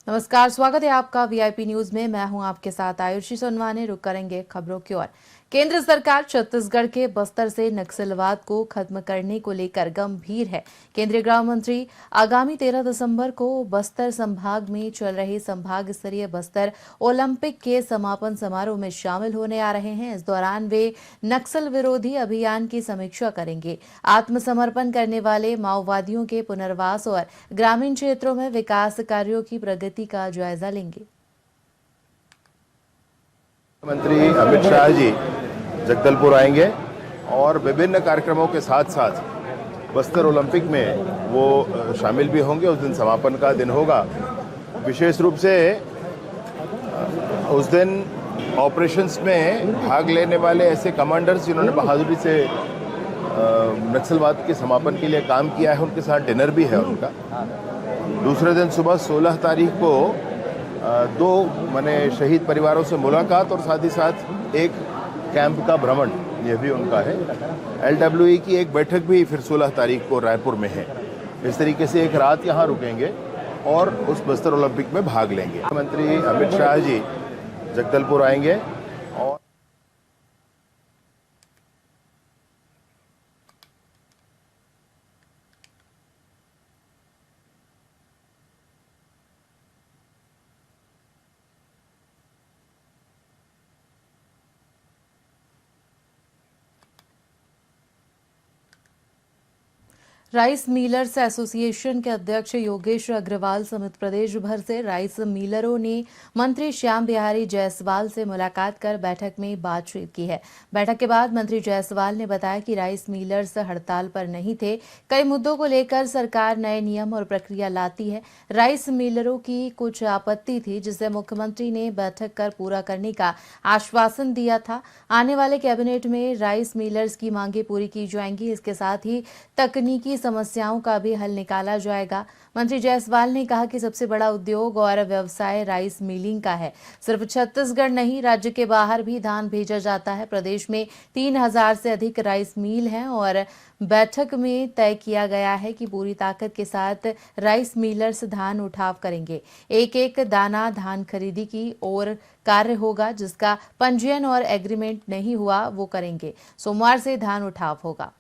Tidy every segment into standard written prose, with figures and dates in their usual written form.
नमस्कार, स्वागत है आपका वीआईपी न्यूज में। मैं हूं आपके साथ आयुषी सोनवाने। रुक करेंगे खबरों की ओर। केंद्र सरकार छत्तीसगढ़ के बस्तर से नक्सलवाद को खत्म करने को लेकर गंभीर है। केंद्रीय गृह मंत्री आगामी 13 दिसंबर को बस्तर संभाग में चल रहे संभाग स्तरीय बस्तर ओलंपिक के समापन समारोह में शामिल होने आ रहे हैं। इस दौरान वे नक्सल विरोधी अभियान की समीक्षा करेंगे, आत्मसमर्पण करने वाले माओवादियों के पुनर्वास और ग्रामीण क्षेत्रों में विकास कार्यों की प्रगति का जायजा लेंगे। मंत्री अमित शाह जी जगदलपुर आएंगे और विभिन्न कार्यक्रमों के साथ साथ बस्तर ओलंपिक में वो शामिल भी होंगे। उस दिन समापन का दिन होगा। विशेष रूप से उस दिन ऑपरेशंस में भाग लेने वाले ऐसे कमांडर्स जिन्होंने बहादुरी से नक्सलवाद के समापन के लिए काम किया है, उनके साथ डिनर भी है उनका। दूसरे दिन सुबह 16 तारीख को दो शहीद परिवारों से मुलाकात और साथ ही साथ एक कैंप का भ्रमण, ये भी उनका है। LWE की एक बैठक भी फिर 16 तारीख को रायपुर में है। इस तरीके से एक रात यहाँ रुकेंगे और उस बस्तर ओलंपिक में भाग लेंगे। मंत्री अमित शाह जी जगदलपुर आएंगे और राइस मिलर्स एसोसिएशन के अध्यक्ष योगेश अग्रवाल समेत प्रदेश भर से राइस मिलरों ने मंत्री श्याम बिहारी जायसवाल से मुलाकात कर बैठक में बातचीत की है। बैठक के बाद मंत्री जायसवाल ने बताया कि राइस मिलर्स हड़ताल पर नहीं थे। कई मुद्दों को लेकर सरकार नए नियम और प्रक्रिया लाती है। राइस मिलरों की कुछ आपत्ति थी, जिसे मुख्यमंत्री ने बैठक कर पूरा करने का आश्वासन दिया था। आने वाले कैबिनेट में राइस मिलर्स की मांगे पूरी की जाएंगी। इसके साथ ही तकनीकी समस्याओं का भी हल निकाला जाएगा। मंत्री जायसवाल ने कहा कि सबसे बड़ा उद्योग और व्यवसाय राइस मिलिंग का है। सिर्फ छत्तीसगढ़ नहीं, राज्य के बाहर भी धान भेजा जाता है। प्रदेश में 3000 से अधिक राइस मिल हैं और बैठक में तय किया गया है कि पूरी ताकत के साथ राइस मिलर्स धान उठाव करेंगे। एक एक दाना धान खरीदी की ओर कार्य होगा। जिसका पंजीयन और एग्रीमेंट नहीं हुआ वो करेंगे। सोमवार से धान उठाव होगा।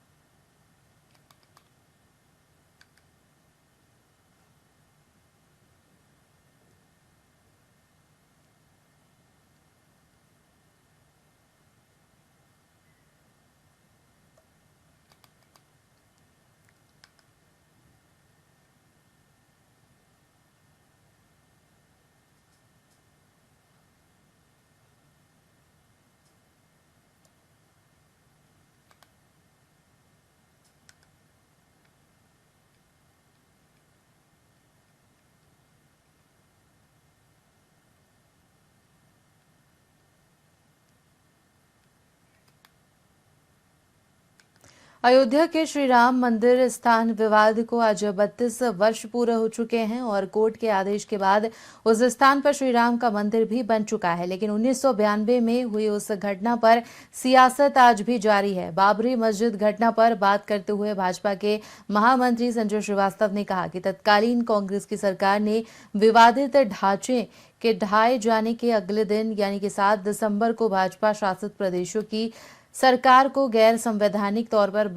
अयोध्या के श्री राम मंदिर स्थान विवाद को आज 32 वर्ष पूरे हो चुके हैं और कोर्ट के आदेश के बाद उस स्थान पर श्री राम का मंदिर भी बन चुका है। लेकिन 1992 में हुई उस घटना पर सियासत आज भी जारी है। बाबरी मस्जिद घटना पर बात करते हुए भाजपा के महामंत्री संजय श्रीवास्तव ने कहा कि तत्कालीन कांग्रेस की सरकार ने विवादित ढांचे के ढहाए जाने के अगले दिन यानी कि 7 दिसंबर को भाजपा शासित प्रदेशों की सरकार को गैर संवैधानिक तौर पर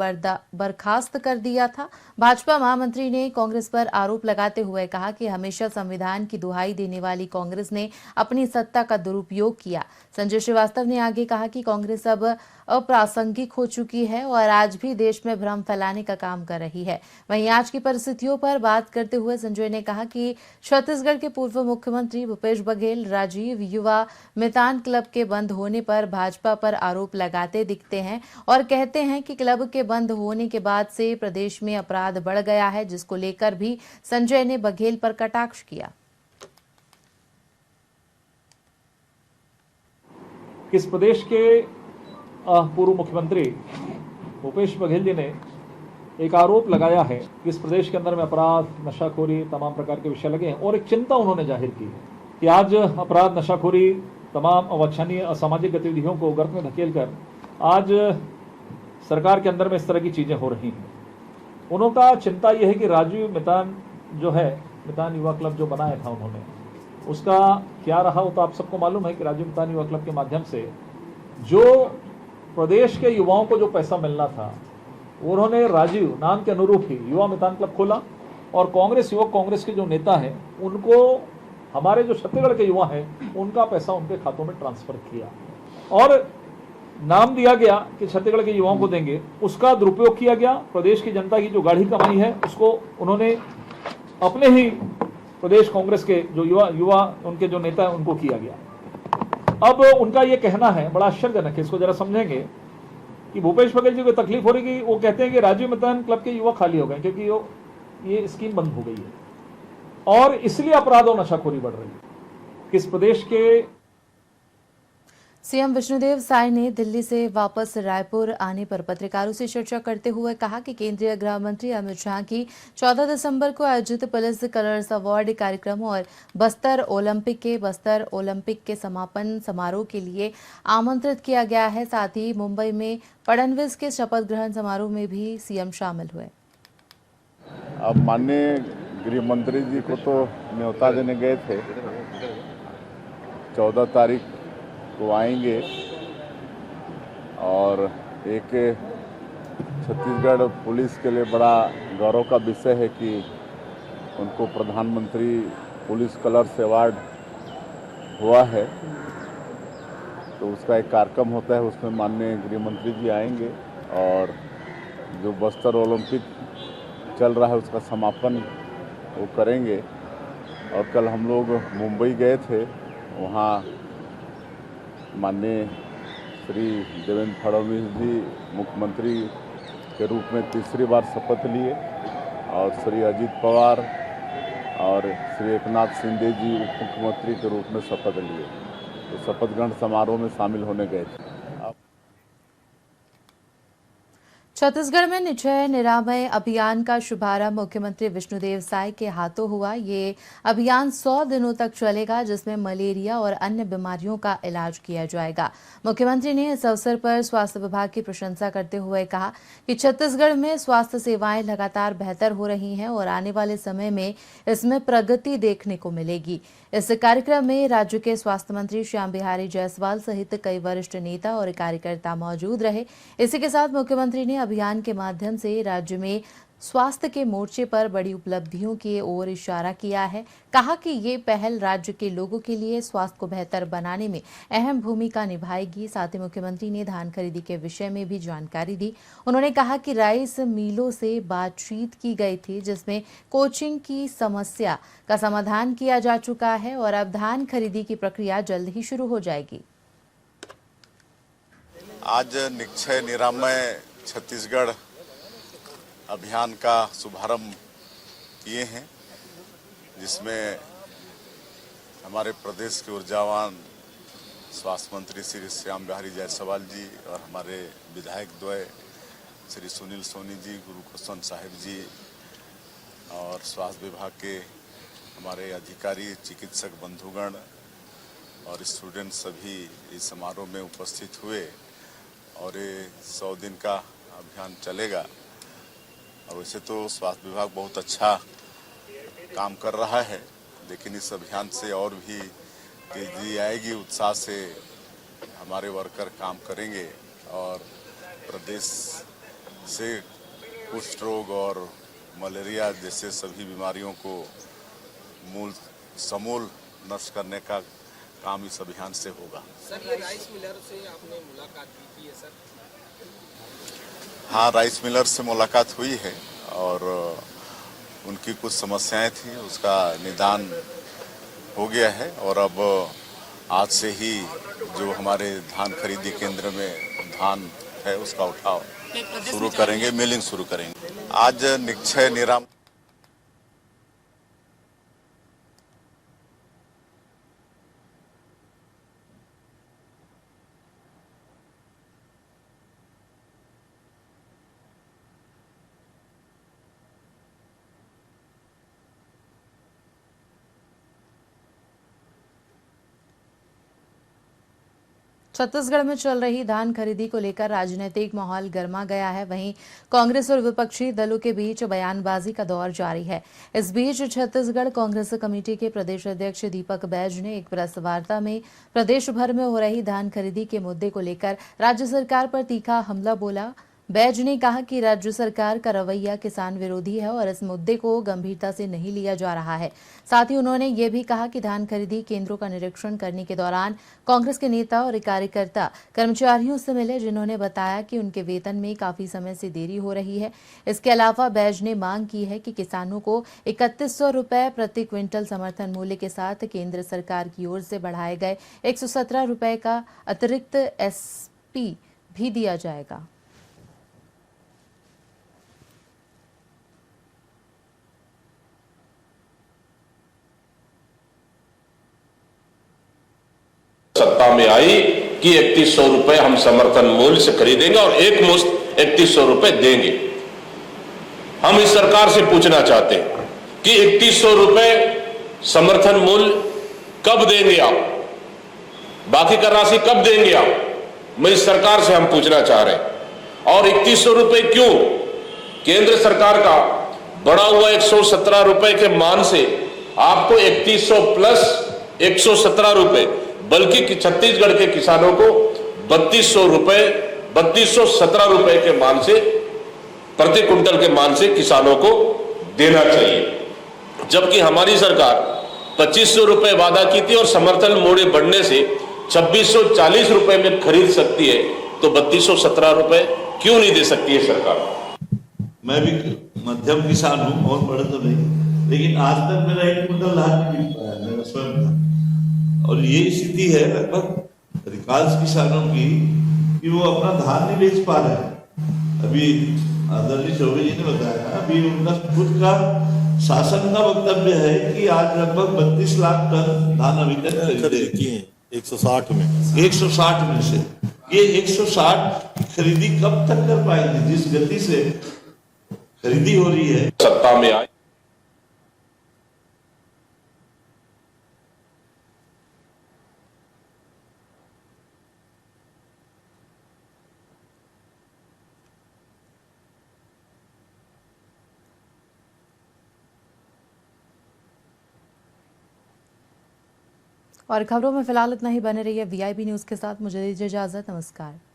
बर्खास्त कर दिया था। भाजपा महामंत्री ने कांग्रेस पर आरोप लगाते हुए कहा कि हमेशा संविधान की दुहाई देने वाली कांग्रेस ने अपनी सत्ता का दुरुपयोग किया। संजय श्रीवास्तव ने आगे कहा कि कांग्रेस अब अप्रासंगिक हो चुकी है और आज भी देश में भ्रम फैलाने का काम कर रही है। वहीं आज की परिस्थितियों पर बात करते हुए संजय ने कहा कि छत्तीसगढ़ के पूर्व मुख्यमंत्री भूपेश बघेल राजीव युवा मितान क्लब के बंद होने पर भाजपा पर आरोप लगाते दिखते हैं और कहते हैं कि क्लब के बंद होने के बाद से प्रदेश में अपराध बढ़ गया है, जिसको लेकर भी संजय ने बघेल पर कटाक्ष किया। किस प्रदेश के पूर्व मुख्यमंत्री भूपेश बघेल जी ने एक आरोप लगाया है कि इस प्रदेश के अंदर में अपराध, नशाखोरी, तमाम प्रकार के विषय लगे हैं और एक चिंता उन्होंने जाहिर की है कि आज अपराध, नशाखोरी, तमाम अवांछनीय असामाजिक गतिविधियों को गर्त में धकेलकर आज सरकार के अंदर में इस तरह की चीजें हो रही हैं। उनका चिंता यह है कि राजीव मितान जो है, मितान युवा क्लब जो बनाया था उन्होंने, उसका क्या रहा वो तो आप सबको मालूम है कि राजीव मितान युवा क्लब के माध्यम से जो प्रदेश के युवाओं को जो पैसा मिलना था, उन्होंने राजीव नाम के अनुरूप ही युवा मितान क्लब खोला और कांग्रेस युवक कांग्रेस के जो नेता हैं उनको, हमारे जो छत्तीसगढ़ के युवा हैं उनका पैसा उनके खातों में ट्रांसफर किया और नाम दिया गया कि छत्तीसगढ़ के युवाओं को देंगे। उसका दुरुपयोग किया गया। प्रदेश की जनता की जो गाढ़ी कमाई है उसको उन्होंने अपने ही प्रदेश कांग्रेस के जो युवा उनके जो नेता है उनको किया गया। अब उनका ये कहना है, बड़ा आश्चर्यजनक है, इसको जरा समझेंगे कि भूपेश बघेल जी को तकलीफ हो रही कि वो कहते हैं कि राजीव मितान क्लब के युवा खाली हो गए क्योंकि ये स्कीम बंद हो गई है और इसलिए अपराध और नशाखोरी बढ़ रही है। किस प्रदेश के सीएम विष्णुदेव साय ने दिल्ली से वापस रायपुर आने पर पत्रकारों से चर्चा करते हुए कहा कि केंद्रीय गृह मंत्री अमित शाह की 14 दिसंबर को आयोजित पुलिस कलर्स अवार्ड कार्यक्रम और बस्तर ओलंपिक के समापन समारोह के लिए आमंत्रित किया गया है। साथ ही मुंबई में फडणवीस के शपथ ग्रहण समारोह में भी सीएम शामिल हुए। अब माननीय गृह मंत्री जी को तो न्योता देने गए थे, 14 तारीख को आएंगे और एक छत्तीसगढ़ पुलिस के लिए बड़ा गौरव का विषय है कि उनको प्रधानमंत्री पुलिस कलर्स अवार्ड हुआ है, तो उसका एक कार्यक्रम होता है, उसमें माननीय गृह मंत्री जी आएंगे और जो बस्तर ओलंपिक चल रहा है उसका समापन वो करेंगे। और कल हम लोग मुंबई गए थे, वहाँ माननीय श्री देवेंद्र फडणवीस जी मुख्यमंत्री के रूप में तीसरी बार शपथ लिए और श्री अजीत पवार और श्री एकनाथ शिंदे जी उप मुख्यमंत्री के रूप में शपथ लिए, तो शपथ ग्रहण समारोह में शामिल होने गए थे। छत्तीसगढ़ में निश्चय निरामय अभियान का शुभारंभ मुख्यमंत्री विष्णुदेव साय के हाथों हुआ। ये अभियान 100 दिनों तक चलेगा, जिसमें मलेरिया और अन्य बीमारियों का इलाज किया जाएगा। मुख्यमंत्री ने इस अवसर पर स्वास्थ्य विभाग की प्रशंसा करते हुए कहा कि छत्तीसगढ़ में स्वास्थ्य सेवाएं लगातार बेहतर हो रही हैं और आने वाले समय में इसमें प्रगति देखने को मिलेगी। इस कार्यक्रम में राज्य के स्वास्थ्य मंत्री श्याम बिहारी जायसवाल सहित कई वरिष्ठ नेता और कार्यकर्ता मौजूद रहे। इसी के साथ मुख्यमंत्री ने अभियान के माध्यम से राज्य में स्वास्थ्य के मोर्चे पर बड़ी उपलब्धियों की ओर इशारा किया है। कहा कि ये पहल राज्य के लोगों के लिए स्वास्थ्य को बेहतर बनाने में अहम भूमिका निभाएगी। साथ ही मुख्यमंत्री ने धान खरीदी के विषय में भी जानकारी दी। उन्होंने कहा कि राइस मिलों से बातचीत की गई थी, जिसमें कोचिंग की समस्या का समाधान किया जा चुका है और अब धान खरीदी की प्रक्रिया जल्द ही शुरू हो जाएगी। आज निक्षय निरामय छत्तीसगढ़ अभियान का शुभारंभ किए हैं, जिसमें हमारे प्रदेश के ऊर्जावान स्वास्थ्य मंत्री श्री श्याम बिहारी जायसवाल जी और हमारे विधायक द्वय श्री सुनील सोनी जी, गुरुकृष्ण साहिब जी और स्वास्थ्य विभाग के हमारे अधिकारी, चिकित्सक बंधुगण और स्टूडेंट सभी इस समारोह में उपस्थित हुए और ये 100 दिन का अभियान चलेगा। और वैसे तो स्वास्थ्य विभाग बहुत अच्छा काम कर रहा है, लेकिन इस अभियान से और भी तेजी आएगी, उत्साह से हमारे वर्कर काम करेंगे और प्रदेश से कुष्ठ रोग और मलेरिया जैसे सभी बीमारियों को समूल नष्ट करने का काम इस अभियान से होगा। सर, ये राइस मिलर से आपने मुलाकात की है सर? हाँ, राइस मिलर से मुलाकात हुई है और उनकी कुछ समस्याएं थी, उसका निदान हो गया है और अब आज से ही जो हमारे धान खरीदी केंद्र में धान है उसका उठाव शुरू करेंगे, मिलिंग शुरू करेंगे। आज निक्षय निराम छत्तीसगढ़ में चल रही धान खरीदी को लेकर राजनीतिक माहौल गर्मा गया है। वहीं कांग्रेस और विपक्षी दलों के बीच बयानबाजी का दौर जारी है। इस बीच छत्तीसगढ़ कांग्रेस कमेटी के प्रदेश अध्यक्ष दीपक बैज ने एक प्रेस वार्ता में प्रदेश भर में हो रही धान खरीदी के मुद्दे को लेकर राज्य सरकार पर तीखा हमला बोला। बैज ने कहा कि राज्य सरकार का रवैया किसान विरोधी है और इस मुद्दे को गंभीरता से नहीं लिया जा रहा है। साथ ही उन्होंने ये भी कहा कि धान खरीदी केंद्रों का निरीक्षण करने के दौरान कांग्रेस के नेता और कार्यकर्ता कर्मचारियों से मिले, जिन्होंने बताया कि उनके वेतन में काफी समय से देरी हो रही है। इसके अलावा बैज ने मांग की है कि किसानों को 3100 रुपए प्रति क्विंटल समर्थन मूल्य के साथ केंद्र सरकार की ओर से बढ़ाए गए 117 रुपए का अतिरिक्त एसपी भी दिया जाएगा। सत्ता में आई कि 3100 रुपए हम समर्थन मूल्य से खरीदेंगे और एक मुश्त 3100 रुपए देंगे। हम इस सरकार से पूछना चाहते हैं कि 3100 रुपए समर्थन मूल्य कब देंगे आप, बाकी का राशि कब देंगे आप। मैं इस सरकार से हम पूछना चाह रहे हैं। और 3100 रुपए क्यों? केंद्र सरकार का बढ़ा हुआ 117 रुपए के मान से आपको 3100 प्लस 117 रुपए, बल्कि छत्तीसगढ़ के किसानों को 3217 रुपए के मान से प्रति कुंटल के मान से किसानों को देना चाहिए। जबकि हमारी सरकार 2500 रुपए वादा की थी और समर्थन मूल्य बढ़ने से 2640 रुपए में खरीद सकती है, तो 3217 रुपए क्यों नहीं दे सकती है सरकार? मैं भी मध्यम किसान हूँ, बहुत बड़े तो नहीं, लेकिन आज तक मेरा एक कुंटल धान नहीं मिल पाया, मेरा स्वयं था। और ये स्थिति है लगभग अधिकांश किसानों की कि वो अपना धान नहीं बेच पा रहे हैं। अभी आदरणीय चौबे जी ने बताया, अभी उनका खुद का शासन का वक्तव्य है कि आज लगभग 32 लाख टन धान अभी तक खरीदे 160 में 160 में से ये 160 खरीदी कब तक कर पाएंगे? जिस गति से खरीदी हो रही है। सत्ता में आए और खबरों में फिलहाल इतना ही। बने रहिए वीआईबी न्यूज के साथ। मुझे दीजिए इजाजत। नमस्कार।